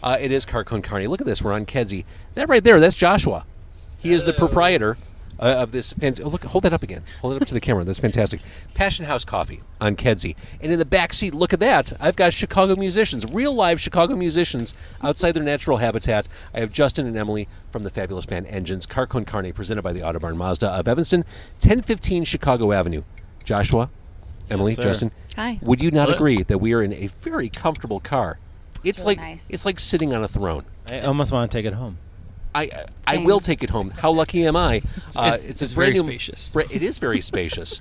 It is Car Con Carne. Look at this. We're on Kedzie. That right there, that's Joshua. He is the proprietor of this. Look, hold that up again. Hold it up to the camera. That's fantastic. Passion House Coffee on Kedzie. And in the back seat, look at that. I've got Chicago musicians, real live Chicago musicians outside their natural habitat. I have Justin and Emily from the fabulous band Engines. Car Con Carne, presented by the Autobarn Mazda of Evanston, 1015 Chicago Avenue. Joshua, Emily, Yes, Justin. Hi. Would you not agree that we are in a very comfortable car? It's really like nice. It's like sitting on a throne. I almost want to take it home. I Same. will take it home. How lucky am I? It's a very brand new- spacious. It is very spacious.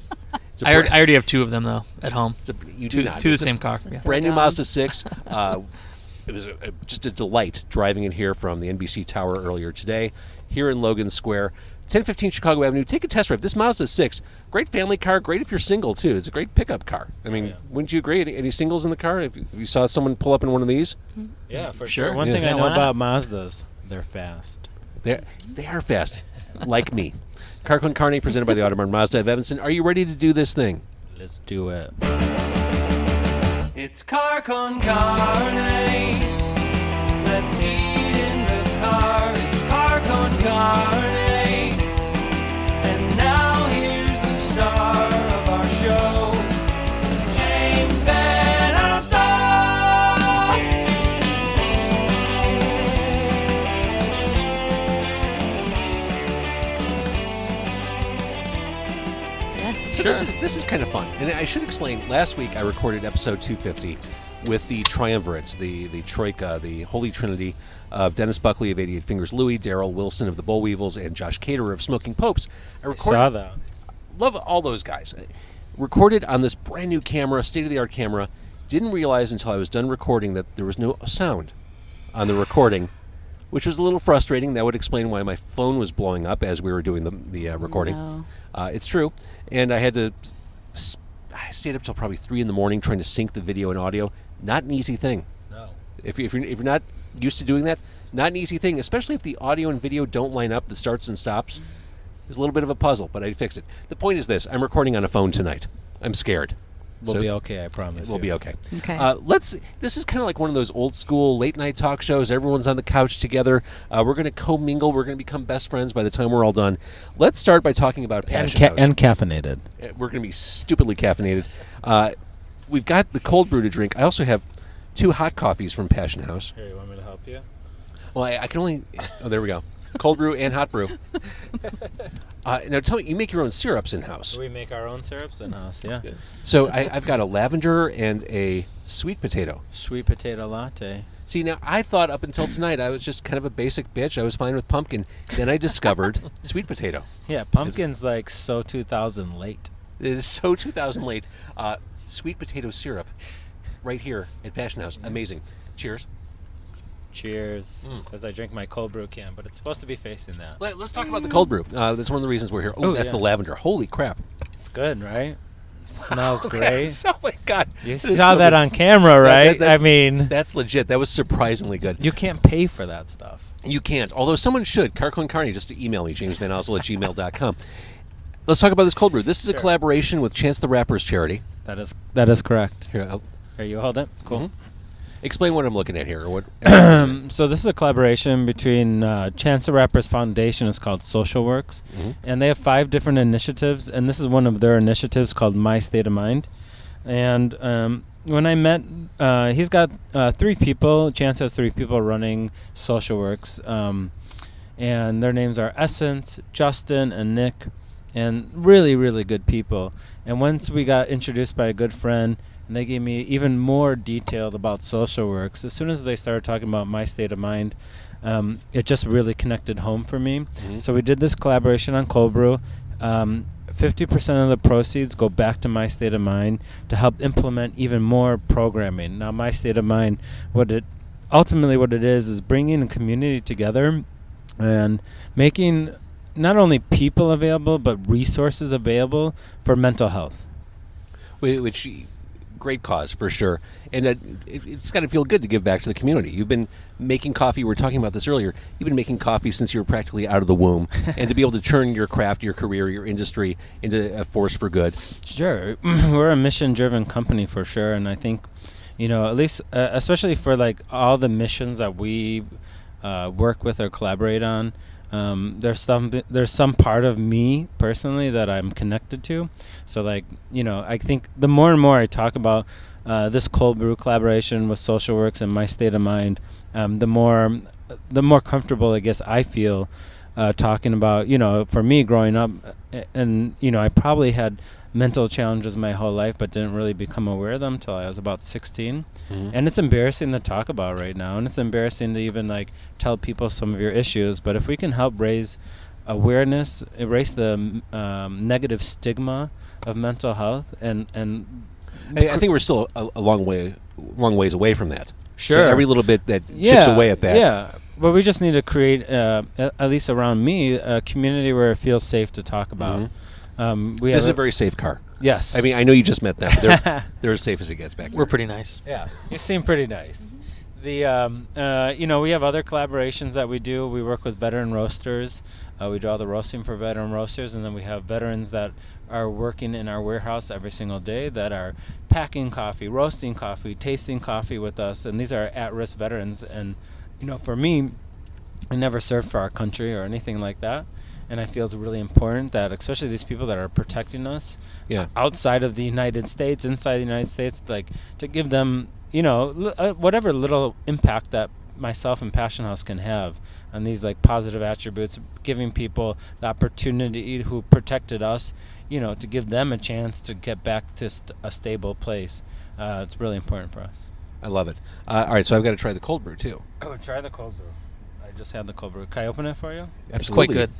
It's a I already have two of them though at home. you do not. To the It's a same car. That's brand new dumb. Mazda 6. It was just a delight driving in here from the NBC Tower earlier today, here in Logan Square. 1015 Chicago Avenue. Take a test drive. This Mazda 6, great family car, great if you're single, too. It's a great pickup car. I mean, wouldn't you agree? Any singles in the car? If you saw someone pull up in one of these? Yeah, for Sure. sure. One Yeah. thing Yeah, I know why not? about Mazdas, they're fast. They are fast, like me. Car Con Carne, presented by the Autobarn Mazda of Evanston. Are you ready to do this thing? Let's do it. It's Car Con Carne. Let's eat in the car. It's Car Con Carne. And now here's the star of our show, James Van Alstyne. Yes. So this is kind of fun, and I should explain. Last week I recorded episode 250 with the triumvirate, the troika, the holy trinity of Dennis Buckley of 88 Fingers Louie, Daryl Wilson of the Boll Weevils, and Josh Cater of Smoking Popes. I saw that. Love all those guys. Recorded on this brand new camera, state-of-the-art camera. Didn't realize until I was done recording that there was no sound on the recording, which was a little frustrating. That would explain why my phone was blowing up as we were doing the recording. No. It's true. And I had to... I stayed up till probably 3 in the morning trying to sync the video and audio. Not an easy thing. No. If you're not used to doing that, not an easy thing, especially if the audio and video don't line up, the starts and stops. It's a little bit of a puzzle, but I fixed it. The point is this. I'm recording on a phone tonight. I'm scared. We'll So be okay, I promise. We'll be okay. Okay. This is kind of like one of those old school late night talk shows. Everyone's on the couch together. We're going to commingle. We're going to become best friends by the time we're all done. Let's start by talking about Passion House. And caffeinated. We're going to be stupidly caffeinated. We've got the cold brew to drink. I also have 2 hot coffees from Passion House. Here, you want me to help you? Well, I can only... Oh, there we go. Cold brew and hot brew. Now, tell me, you make your own syrups in-house. We make our own syrups in-house, yeah. Good. So I've got a lavender and a sweet potato. Sweet potato latte. See, now, I thought up until tonight I was just kind of a basic bitch. I was fine with pumpkin. Then I discovered sweet potato. Yeah, pumpkin's like so 2000 late. It is so 2000 late. Sweet potato syrup right here at Passion House. Amazing. Cheers. Cheers, as I drink my cold brew can, but it's supposed to be facing that. Let's talk about the cold brew. That's one of the reasons we're here. Oh, that's yeah. the lavender. Holy crap. It's good, right? It smells great. Oh, my God. You It is saw so that good. on camera, right? That's- I mean, That's legit. That was surprisingly good. you can't pay for that stuff. You can't. Although someone should. Car Con Carne, just to email me, jamesvanalzel@gmail.com. Let's talk about this cold brew. This is a collaboration with Chance the Rapper's charity. That is correct. Here, Here, you hold it. Cool. explain what I'm looking at here. Or what? So this is a collaboration between Chance the Rapper's Foundation. It's called SocialWorks, and they have 5 different initiatives, and this is one of their initiatives called My State of Mind. And when I met, he's got 3 people. Chance has 3 people running SocialWorks, and their names are Essence, Justin, and Nick, and really, really good people. And once we got introduced by a good friend, and they gave me even more detailed about SocialWorks, as soon as they started talking about My State of Mind, it just really connected home for me. So we did this collaboration on cold brew. 50% of the proceeds go back to My State of Mind to help implement even more programming. Now, My State of Mind, what it is bringing a community together and making not only people available, but resources available for mental health. Which, great cause, for sure. And it's got to feel good to give back to the community. You've been making coffee. We were talking about this earlier. You've been making coffee since you were practically out of the womb. And to be able to turn your craft, your career, your industry into a force for good. Sure. We're a mission-driven company for sure, and I think, at least especially for like all the missions that we work with or collaborate on. There's some part of me personally that I'm connected to. So like, I think the more and more I talk about this cold brew collaboration with SocialWorks and My State of Mind, the more comfortable I guess I feel talking about, for me growing up, and I probably had mental challenges my whole life, but didn't really become aware of them until I was about 16. Mm-hmm. And it's embarrassing to talk about right now, and it's embarrassing to even like tell people some of your issues. But if we can help raise awareness, erase the negative stigma of mental health, and I think we're still a long ways away from that. Sure. So every little bit that chips away at that. Yeah. But we just need to create, at least around me, a community where it feels safe to talk about. Mm-hmm. This is a very safe car. Yes. I mean, I know you just met them. But they're as safe as it gets back there. We're pretty nice. Yeah, you seem pretty nice. We have other collaborations that we do. We work with veteran roasters. We do all the roasting for veteran roasters, and then we have veterans that are working in our warehouse every single day that are packing coffee, roasting coffee, tasting coffee with us, and these are at-risk veterans. And for me, I never served for our country or anything like that. And I feel it's really important that, especially these people that are protecting us outside of the United States, inside the United States, like to give them, whatever little impact that myself and Passion House can have on these like positive attributes, giving people the opportunity who protected us, to give them a chance to get back to a stable place. It's really important for us. I love it. All right, so I've got to try the cold brew too. Oh, try the cold brew. I just had the cold brew. Can I open it for you? Absolutely. It's quite good.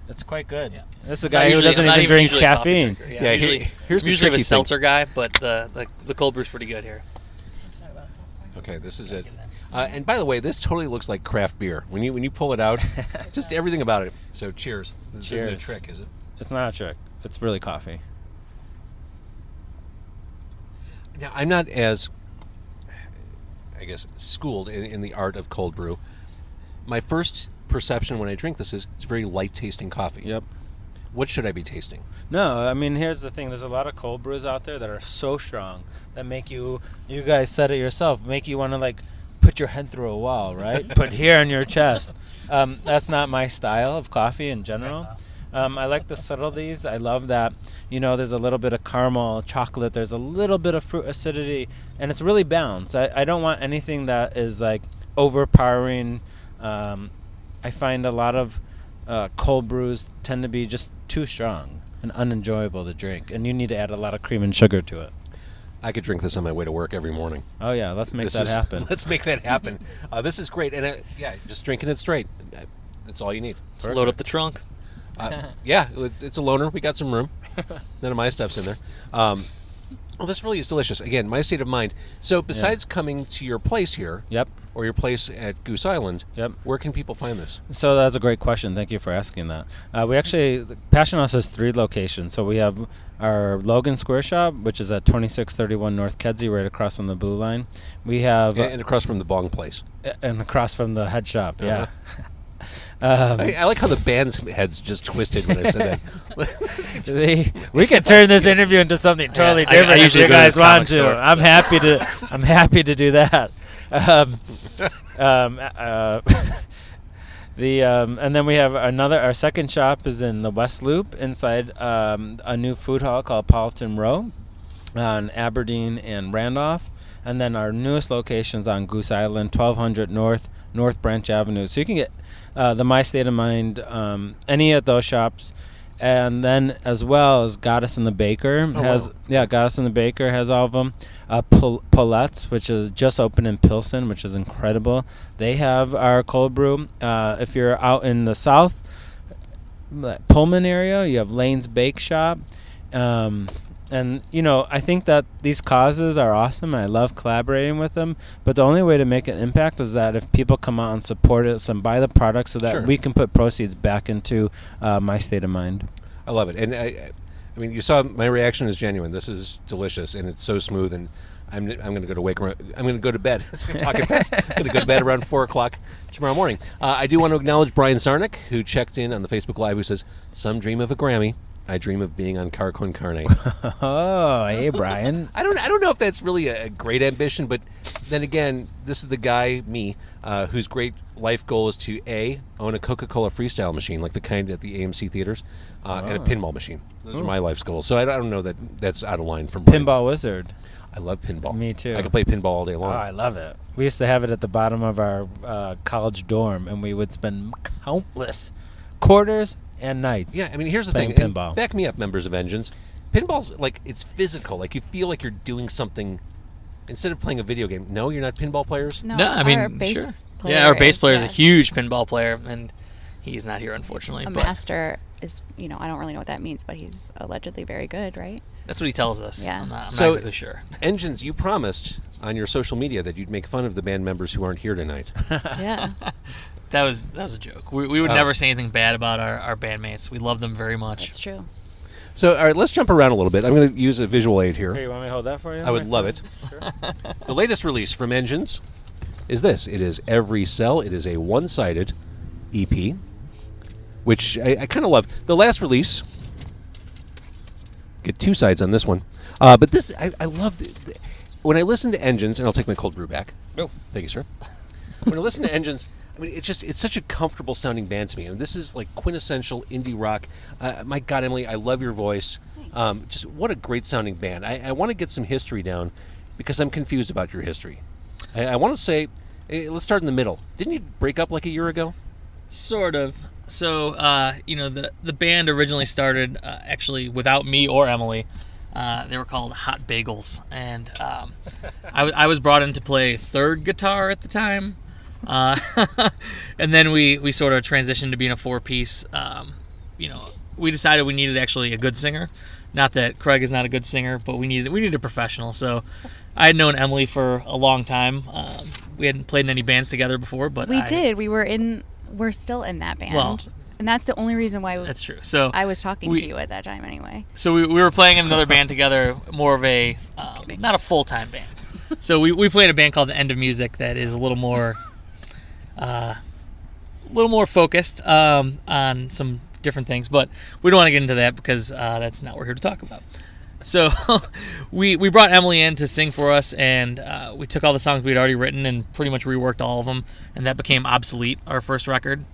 It's quite good. Yeah. This is a guy who doesn't even drink caffeine. Yeah, usually, here's the usually tricky a seltzer guy, but the cold brew's pretty good here. Okay, this is it. And by the way, this totally looks like craft beer. When you pull it out, just everything about it. So cheers. This isn't a trick, is it? It's not a trick. It's really coffee. Now, I'm not as, I guess, schooled in the art of cold brew. My first perception when I drink this is it's very light tasting coffee. Yep. What should I be tasting? No, I mean, here's the thing. There's a lot of cold brews out there that are so strong that make you guys said it yourself, make you want to like put your head through a wall, right? Put hair on your chest. That's not my style of coffee in general. I like the subtleties. I love that, there's a little bit of caramel, chocolate. There's a little bit of fruit acidity, and it's really balanced. I don't want anything that is like overpowering. I find a lot of cold brews tend to be just too strong and unenjoyable to drink, and you need to add a lot of cream and sugar to it. I could drink this on my way to work every morning. Oh yeah, let's make that happen. Let's make that happen. This is great, and just drinking it straight. That's all you need. Just load up the trunk. Yeah, it's a loaner. We got some room. None of my stuff's in there. Well, this really is delicious. Again, My State of Mind. So besides coming to your place here, Yep. or your place at Goose Island, Yep. where can people find this? So that's a great question. Thank you for asking that. We actually, Passion House has 3 locations. So we have our Logan Square shop, which is at 2631 North Kedzie, right across from the Blue Line. We have... and across from the Bong place. And across from the head shop, yeah. I like how the band's heads just twisted when I said that. We could turn this interview into something totally different I if usually you go to guys the comic want to. store. I'm happy to do that. And then we have our second shop is in the West Loop inside a new food hall called Paulton Row on Aberdeen and Randolph. And then our newest location is on Goose Island, 1200 North Branch Avenue. So you can get the My State of Mind, any of those shops. And then as well as Goddess and the Baker Goddess and the Baker has all of them. Paulette's, which is just open in Pilsen, which is incredible. They have our cold brew. If you're out in the south, Pullman area, you have Lane's Bake Shop. And, I think that these causes are awesome. I love collaborating with them. But the only way to make an impact is that if people come out and support us and buy the product so that we can put proceeds back into My State of Mind. I love it. And I mean, you saw my reaction is genuine. This is delicious, and it's so smooth. And I'm going to go to bed. I'm talking fast. I'm going to go to bed around 4:00 tomorrow morning. I do want to acknowledge Brian Sarnick, who checked in on the Facebook Live, who says, "Some dream of a Grammy. I dream of being on Car Con Carne. Oh, hey, Brian. I don't know if that's really a great ambition, but then again, this is the guy, me, whose great life goal is to own a Coca-Cola freestyle machine, like the kind at the AMC theaters, and a pinball machine. Those are my life's goals. So I don't know that that's out of line from Brian. Pinball Wizard. I love pinball. Me too. I can play pinball all day Oh, long. I love it. We used to have it at the bottom of our college dorm, and we would spend countless quarters and nights. Yeah, I mean, here's the playing thing. and pinball. Back me up, members of Engines. Pinball's like, it's physical. Like, you feel like you're doing something instead of playing a video game. No, you're not pinball players? No, I mean, our bass sure. player Yeah, our bass player is a yeah. huge pinball player, and he's not here, unfortunately. A But master is, I don't really know what that means, but he's allegedly very good, right? that's what he tells us. Yeah. I'm not So- exactly sure. Engines, you promised on your social media that you'd make fun of the band members who aren't here tonight. Yeah. That was a joke. We would Oh. never say anything bad about our bandmates. We love them very much. That's true. So, all right, let's jump around a little bit. I'm going to use a visual aid here. Hey, you want me to hold that for you? I would love it. The latest release from Engines is this. It is Every Cell. It is a one-sided EP, which I kind of love. The last release, get two sides on this one. But this, I love. When I listen to Engines, and I'll take my cold brew back. No. Thank you, sir. When I listen to Engines, I mean, it's such a comfortable sounding band to me. And this is like quintessential indie rock. My God, Emily, I love your voice. Just what a great sounding band. I want to get some history down because I'm confused about your history. I want to say, let's start in the middle. Didn't you break up like a year ago? Sort of. So, the band originally started actually without me or Emily. They were called Hot Bagels, and I was brought in to play third guitar at the time, and then we sort of transitioned to being a four-piece. We decided we needed actually a good singer. Not that Craig is not a good singer, but we needed a professional. So I had known Emily for a long time. We hadn't played in any bands together before, but We did. We're still in that band. Well, and that's the only reason why That's true. So I was talking we- to you at that time anyway. So we were playing in another band together, more of a kidding. not a full-time band. So we played in a band called The End of Music that is a little more focused on some different things, but we don't want to get into that because that's not what we're here to talk about. So we brought Emily in to sing for us, and we took all the songs we'd already written and pretty much reworked all of them, and that became Obsolete, our first record.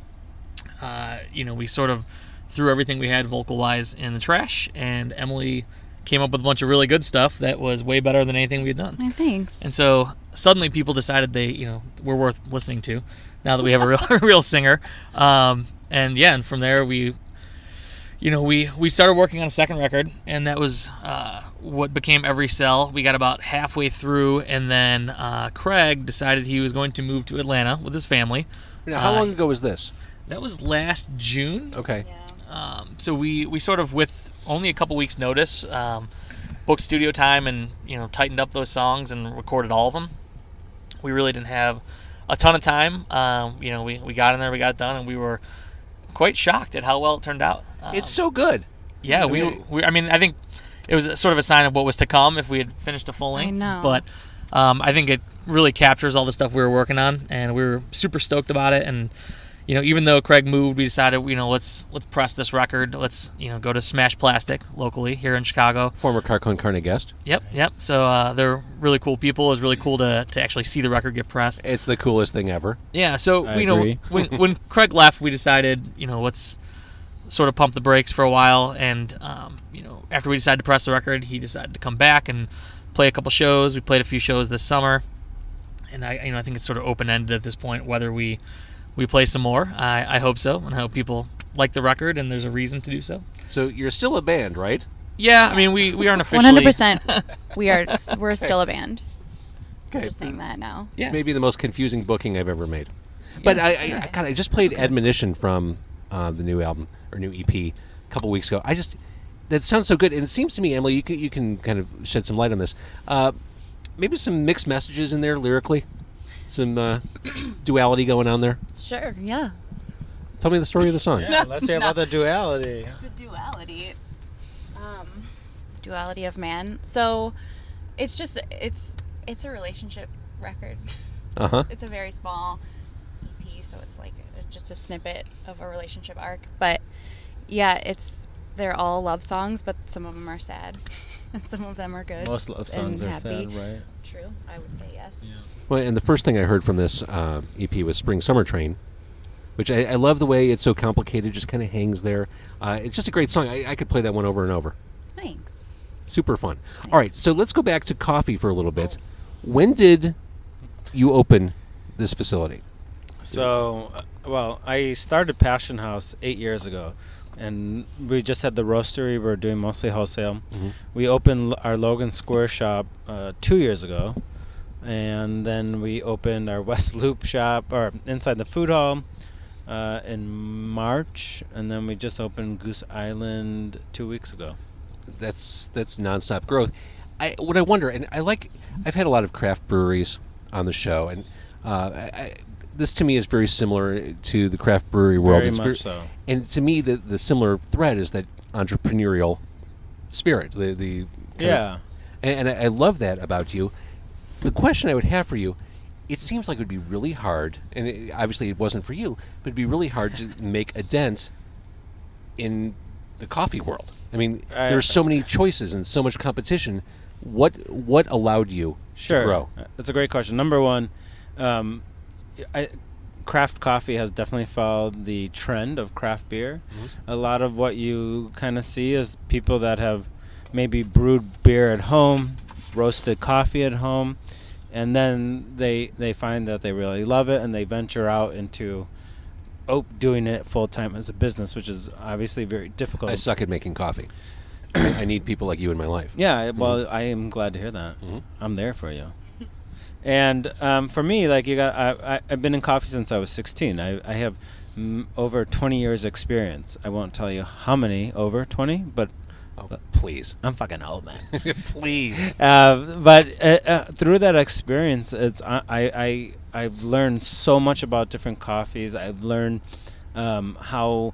We sort of threw everything we had vocal-wise in the trash, and Emily came up with a bunch of really good stuff that was way better than anything we had done. My thanks. And so suddenly people decided we're worth listening to now that we have a real singer. And from there we started working on a second record, and that was what became Every Cell. We got about halfway through, and then Craig decided he was going to move to Atlanta with his family. Now, how long ago was this? That was last June. Okay. So we sort of, with only a couple weeks notice, booked studio time and tightened up those songs and recorded all of them. We really didn't have a ton of time. We got in there, we got it done, and we were quite shocked at how well it turned out. It's so good. Yeah, I think it was sort of a sign of what was to come if we had finished a full length. I know. But I think it really captures all the stuff we were working on, and we were super stoked about it. And even though Craig moved, we decided, let's press this record. Let's go to Smash Plastic locally here in Chicago. Former Car Con Carne guest. Yep. So they're really cool people. It was really cool to actually see the record get pressed. It's the coolest thing ever. Yeah. So I agree. when Craig left, we decided let's sort of pump the brakes for a while. And after we decided to press the record, he decided to come back and play a couple shows. We played a few shows this summer, and I think it's sort of open ended at this point whether we play some more. I hope so, and I hope people like the record, and there's a reason to do so. So you're still a band, right? Yeah, I mean we aren't officially 100%. We're still a band. Okay. I'm just saying that now. Yeah. It's maybe the most confusing booking I've ever made. But I just played Admonition from the new album or new EP a couple weeks ago. That sounds so good, and it seems to me, Emily, you can kind of shed some light on this. Maybe some mixed messages in there lyrically, some duality going on there. Sure. Yeah. Tell me the story of the song. Yeah, let's hear about the duality. The duality. Duality of man. So it's just it's a relationship record. Uh-huh. It's a very small EP, so it's like just a snippet of a relationship arc. But yeah, they're all love songs, but some of them are sad, and some of them are good. Most love songs and are happy. sad, right? True, I would say yes. Well, and the first thing I heard from this EP was Spring Summer Train, which I love the way it's so complicated, just kind of hangs there. It's just a great song. I could play that one over and over. Thanks. Super fun. All right, so let's go back to coffee for a little bit. When did you open this facility? So, well, I started Passion House 8 years ago, and we just had the roastery. We're doing mostly wholesale. We opened our Logan Square shop 2 years ago, and then we opened our West Loop shop, or inside the food hall, in March, and then we just opened Goose Island 2 weeks ago. That's nonstop growth. What I wonder, and I've had a lot of craft breweries on the show, and this to me is very similar to the craft brewery world. Very much so. And to me, the similar thread is that entrepreneurial spirit. The kind of- and I love that about you. The question I would have for you, it seems like it would be really hard, and obviously it wasn't for you, but it'd be really hard to make a dent in the coffee world. I mean, there's so many choices and so much competition. What allowed you to grow? That's a great question. Number one, craft coffee has definitely followed the trend of craft beer. A lot of what you kind of see is people that have maybe brewed beer at home, roasted coffee at home, and then they find that they really love it, and they venture out into doing it full time as a business, which is obviously very difficult. I suck at making coffee. I need people like you in my life. Yeah, well, I am glad to hear that. I'm there for you. And for me, like I've been in coffee since I was 16. I have over 20 years experience. I won't tell you how many over 20, but please, I'm fucking old, man. Please. But through that experience, I've learned so much about different coffees. I've learned how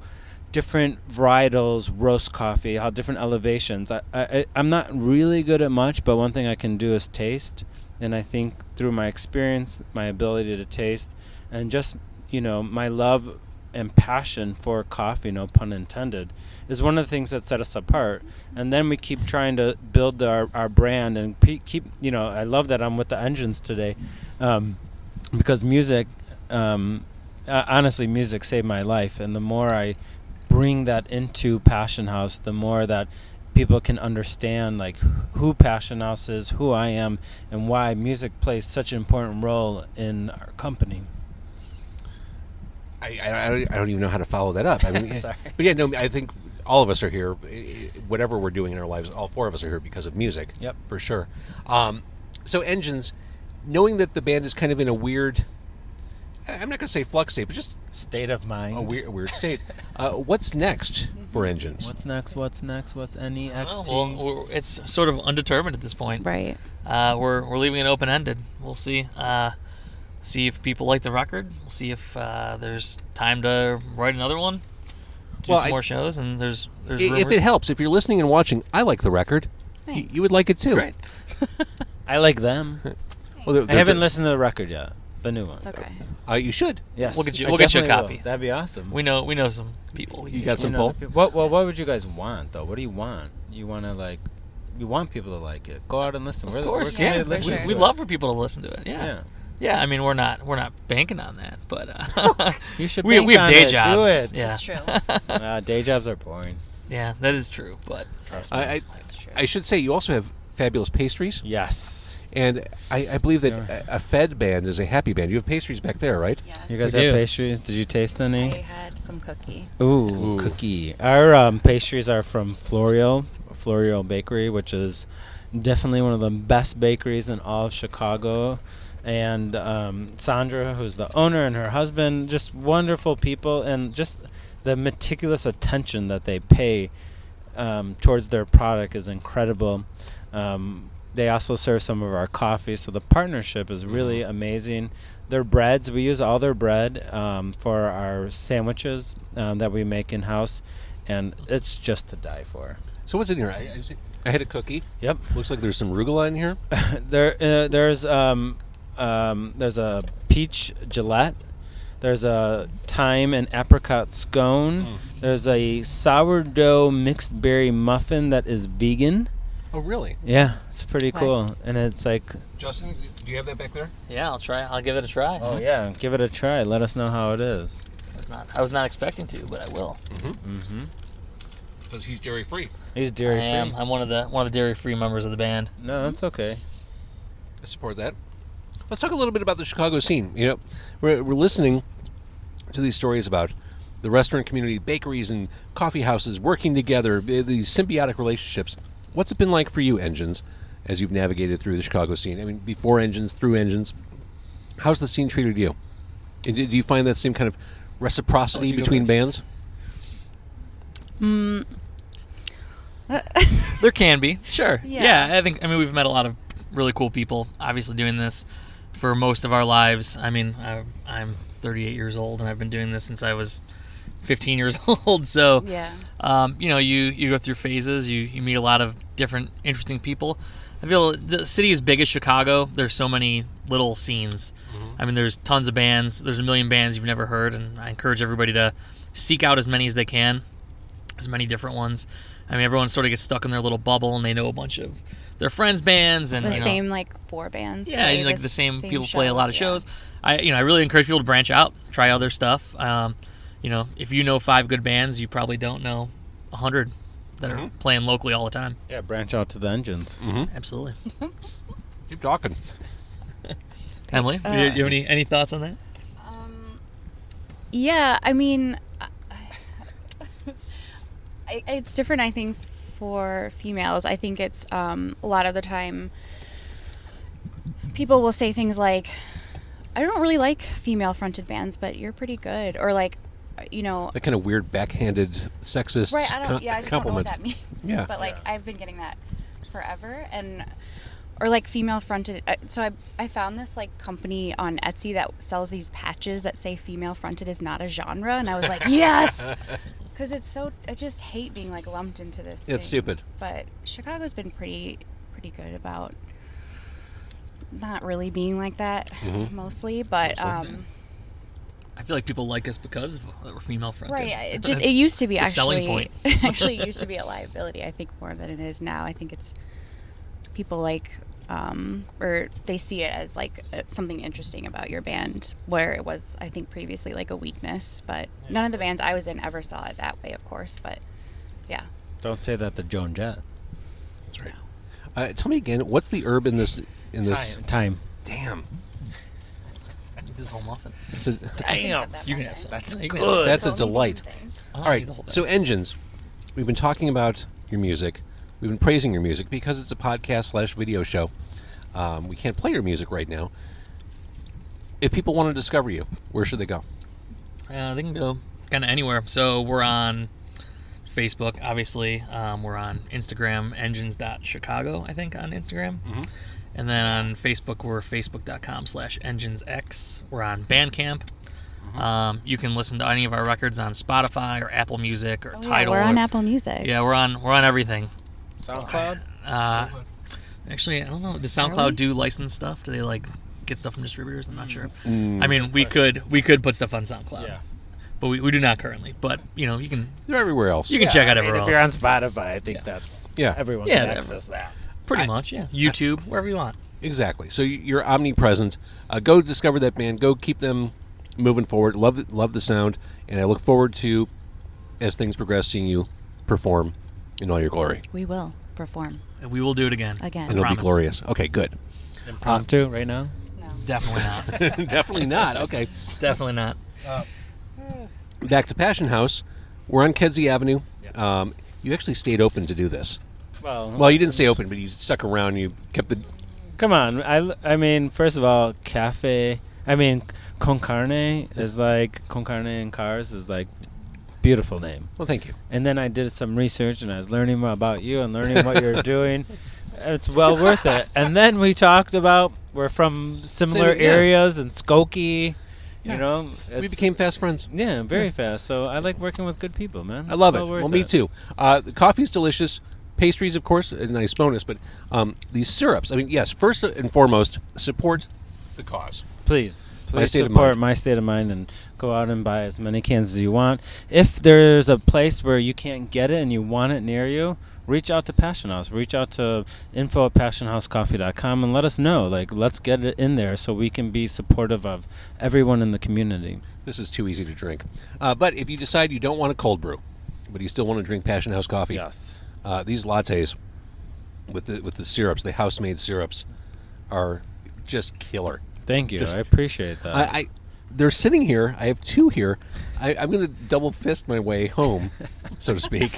different varietals roast coffee, how different elevations. I'm not really good at much, but one thing I can do is taste. And I think through my experience, my ability to taste, and just, my love and passion for coffee, no pun intended, is one of the things that set us apart. And then we keep trying to build our brand and keep, I love that I'm with the Engines today, because music, honestly, music saved my life. And the more I bring that into Passion House, the more that people can understand like who Passion House is, who I am, and why music plays such an important role in our company. I don't even know how to follow that up. I mean, Sorry. But yeah, no, I think all of us are here, whatever we're doing in our lives, all four of us are here because of music. Yep. For sure. So Engines, knowing that the band is kind of in a weird, I'm not going to say flux state, but just State of mind. a weird state. What's next for Engines? What's next? What's NEXT? Well, it's sort of undetermined at this point. Right. We're leaving it open ended. We'll see. See if people like the record. We'll see if there's time to write another one, do some more shows, and there's If rumors. it helps, if you're listening and watching, I like the record. Thanks. You would like it too. Great. I like them. Well, I haven't listened to the record yet, the new one. It's okay. You should. Yes, We'll get you- I we'll get you a definitely will. copy. That'd be awesome. We know some people. You got some You know, pull? what would you guys want though? What do you want? You want to you want people to like it. Go out and listen. Of course, we're yeah. listening to We'd it. love for people to listen to it. Yeah. Yeah, I mean we're not banking on that, but You should. we bank have on day it. jobs. Do it. Yeah, It's true. Day jobs are boring. yeah, that is true. But Trust me. That's true. I should say you also have fabulous pastries, Yes. and I believe that a fed band is a happy band. You have pastries back there, right? Yes. You guys We have do. pastries? Did you taste I any? had some cookie. Ooh, cookie. Our pastries are from Florio Bakery, which is definitely one of the best bakeries in all of Chicago. And Sandra, who's the owner, and her husband, just wonderful people, and just the meticulous attention that they pay towards their product is incredible. They also serve some of our coffee, so the partnership is really amazing. Their breads, we use all their bread for our sandwiches that we make in-house, and it's just to die for. So what's in here? I had a cookie. Yep. Looks like there's some arugula in here. There's a peach Gillette. There's a thyme and apricot scone. There's a sourdough mixed berry muffin that is vegan. Oh, really? Yeah, it's pretty What? cool. And it's like, Justin, do you have that back there? Yeah, I'll try. I'll give it a try. oh yeah, give it a try. Let us know how it is. I was not expecting to, but I will. Mm-hmm. Because he's dairy-free. He's I dairy free. am. I'm one of the dairy-free members of the band. No, that's okay. I support that. Let's talk a little bit about the Chicago scene. You know, we're listening to these stories about the restaurant community, bakeries and coffee houses working together, these symbiotic relationships. What's it been like for you, Engines, as you've navigated through the Chicago scene? I mean, before Engines, through Engines. How's the scene treated you? Do you find that same kind of reciprocity you go between first. bands? There can be, sure. Yeah. I mean, we've met a lot of really cool people. Obviously, doing this for most of our lives. I mean, I'm 38 years old, and I've been doing this since I was 15 years old. So, Yeah. you know, you go through phases. You meet a lot of different interesting people. I feel the city is big as Chicago. There's so many little scenes. I mean, there's tons of bands. There's a million bands you've never heard, and I encourage everybody to seek out as many as they can, as many different ones. I mean, everyone sort of gets stuck in their little bubble, and they know a bunch of their friends' bands, and The you know, same like 4 bands. yeah, play and, like the same people play a lot of shows, shows. I really encourage people to branch out, try other stuff. You know, if you know 5 good bands, you probably don't know 100 that are playing locally all the time. Yeah, branch out to the Engines. Absolutely. Keep talking. Emily, do you have any thoughts on that? Yeah, I mean, it's different, I think, for females. I think it's a lot of the time people will say things like, I don't really like female-fronted bands, but you're pretty good. Or like, you know... That kind of weird, backhanded, sexist Right, I just compliment. don't know what that means. Yeah. But like, I've been getting that forever. Or like female fronted. So I found this like company on Etsy that sells these patches that say female fronted is not a genre, and I was like, yes, because I just hate being like lumped into this. It's thing. stupid. But Chicago's been pretty good about not really being like that mostly, but I feel like people like us because we're female fronted. right. It used to be the actually selling point. actually it used to be a liability. I think more than it is now. I think it's people like or they see it as like something interesting about your band, where it was, I think, previously like a weakness. But none of the bands I was in ever saw it that way, of course. But yeah, Don't say that to Joan Jett. That's right. Tell me again, what's the herb in this? Time. Damn. This whole muffin. Damn. You can have some. That's You can good. have some. That's a Totally delight. different thing. I'll All right. eat the whole thing. So Engines, we've been talking about your music. We've been praising your music because it's a podcast/video show. We can't play your music right now. If people want to discover you, where should they go? They can go kind of anywhere. So we're on Facebook, obviously. We're on Instagram, engines.chicago, I think, on Instagram. And then on Facebook, we're facebook.com/enginesx. We're on Bandcamp. You can listen to any of our records on Spotify or Apple Music or Oh, Tidal. yeah, we're on or- Apple Music. Yeah, we're on everything. SoundCloud? Actually, I don't know. Does SoundCloud Really? do licensed stuff? Do they like get stuff from distributors? I'm not sure. I mean, we could put stuff on SoundCloud. Yeah. But we do not currently. But you know, you can They're everywhere else. check out everywhere If you're on else. Spotify, I think that's Yeah. everyone Yeah, can access that. Pretty much, yeah. YouTube, wherever you want. Exactly. So you're omnipresent. Go discover that band. Go keep them moving forward. Love the sound, and I look forward to, as things progress, seeing you perform in all your glory. We will perform And we will do it again. again. And it'll be Promise. glorious. Okay, good. Impromptu right now? No. Definitely not. Definitely not. Okay. Definitely not. Back to Passion House. We're on Kedzie Avenue. You actually stayed open to do this. Well, you didn't stay open, but you stuck around. You kept the... Come on. I mean, first of all, Con Carne is like, Con Carne and Cars is like, beautiful name. Well, thank you. And then I did some research and I was learning more about you and learning what you're doing. It's well worth it. And then we talked about we're from similar Same, yeah. areas in Skokie. Yeah. You know, We it's- became fast friends. yeah, very fast. So I like working with good people, man. I love It's it. worth Well, me too. The coffee's delicious. Pastries, of course, a nice bonus. But these syrups, I mean, yes, first and foremost, support the cause. Please State of support Mind. My State of Mind and go out and buy as many cans as you want. If there's a place where you can't get it and you want it near you, reach out to Passion House. Reach out to info@passionhousecoffee.com and let us know. Like, let's get it in there so we can be supportive of everyone in the community. This is too easy to drink. But if you decide you don't want a cold brew, but you still want to drink Passion House coffee, Yes. these lattes with the syrups, the house-made syrups, are just killer. Thank you. Just- I appreciate that. They're sitting here. I have two here. I'm going to double fist my way home, so to speak.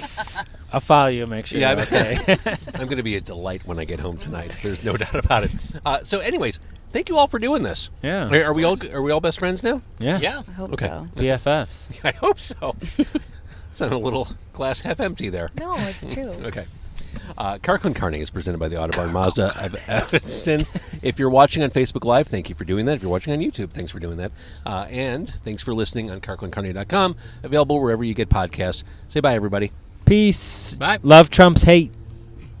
I'll follow you. Make sure Yeah, you're okay. I'm going to be a delight when I get home tonight. There's no doubt about it. So, anyways, thank you all for doing this. Yeah. Are we all best friends now? Yeah. Yeah. I hope Okay. so. BFFs. I hope so. It's on a little glass half empty there. No, it's true. Okay. Car Con Carne is presented by the Autobarn Mazda of Evanston. If you're watching on Facebook Live, thank you for doing that. If you're watching on YouTube, thanks for doing that. And thanks for listening on carconcarne.com. Available wherever you get podcasts. Say bye, everybody. Peace. Bye. Love trumps hate.